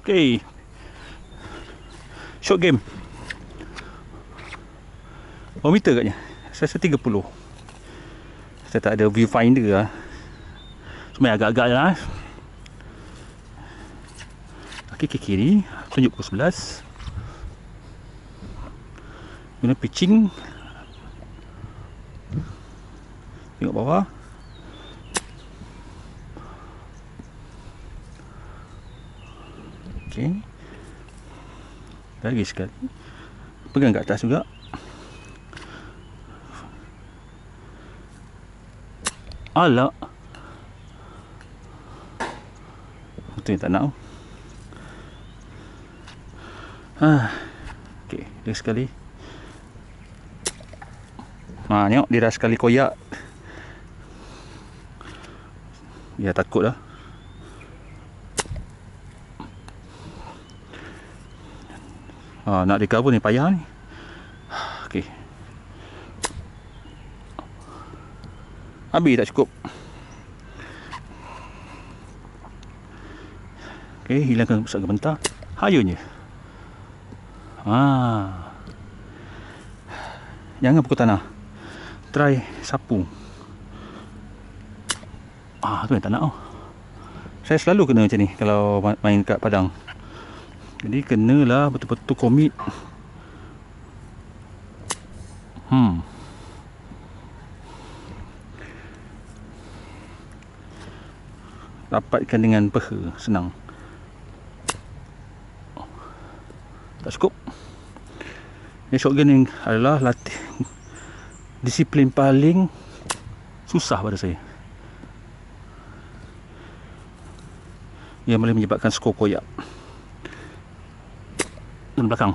Okay. Short game. Berapa meter katnya? Saya rasa 30. Saya tak ada viewfinder lah. Cuma agak-agak je lah. Okay, ke kiri. Tunjuk pukul 11. Guna pitching. Tengok bawah. Okay. Lagi sekali. Pegang kat atas juga. Alak. Itu yang tak nak. Okay, lagi sekali. Tengok dia dah sekali koyak. Dia takut lah. Nak recover ni payah ni. Okay. Habis tak cukup. Okay, hilangkan pusat gementar. Hayunya. Jangan pukul tanah. Try sapu. Tu yang tak nak. Saya selalu kena macam ni kalau main kat padang. Jadi kenalah betul-betul komit. Dapatkan dengan peha. Senang. Tak cukup. Shotgun ni adalah latih disiplin paling susah pada saya. Yang boleh menyebabkan skor koyak. Kena belakang.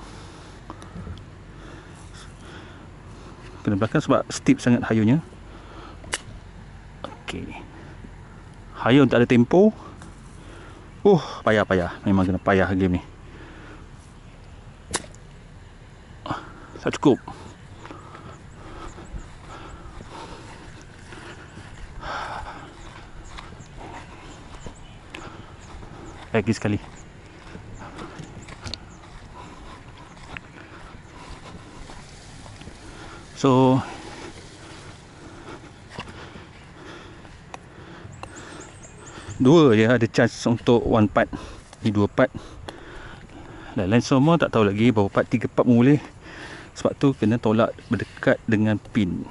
Kena belakang sebab steep sangat hayunya. Okey. Hayun tak ada tempo. Payah. Memang kena payah game ni. Tak cukup. Lagi sekali. So dua je ada chance untuk one part. Ni 2 part. Lain-lain semua tak tahu lagi berapa part. 3 part pun boleh. Sebab tu kena tolak berdekat dengan pin.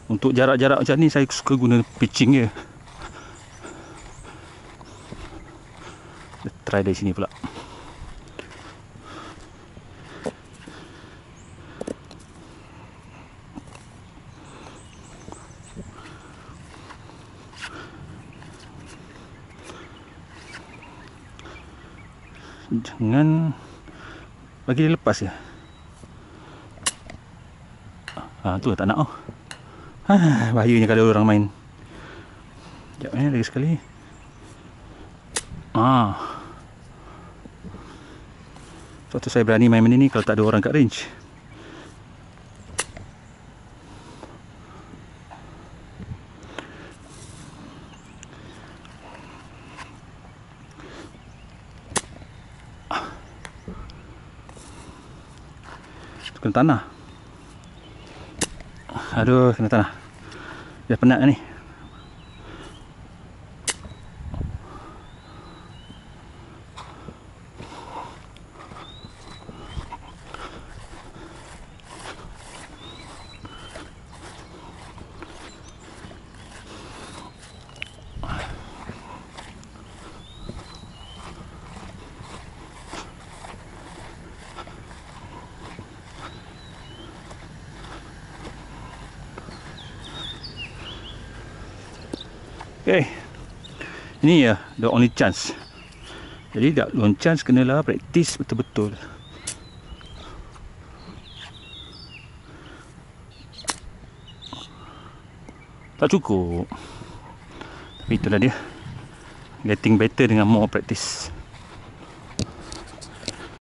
Untuk jarak-jarak macam ni saya suka guna pitching je. Try dari sini pula. Jangan bagi dia lepas je. Tu tak nak. Bahayanya kalau orang main. Sekejap lagi sekali. Sebab tu saya berani main benda ni kalau tak ada orang kat range. Kena tanah. Aduh, kena tanah. Dah penat dah ni. Okay, ini ya the only chance. Jadi the only chance kenalah praktis betul-betul. Tak cukup. Tapi itulah dia, getting better dengan more practice.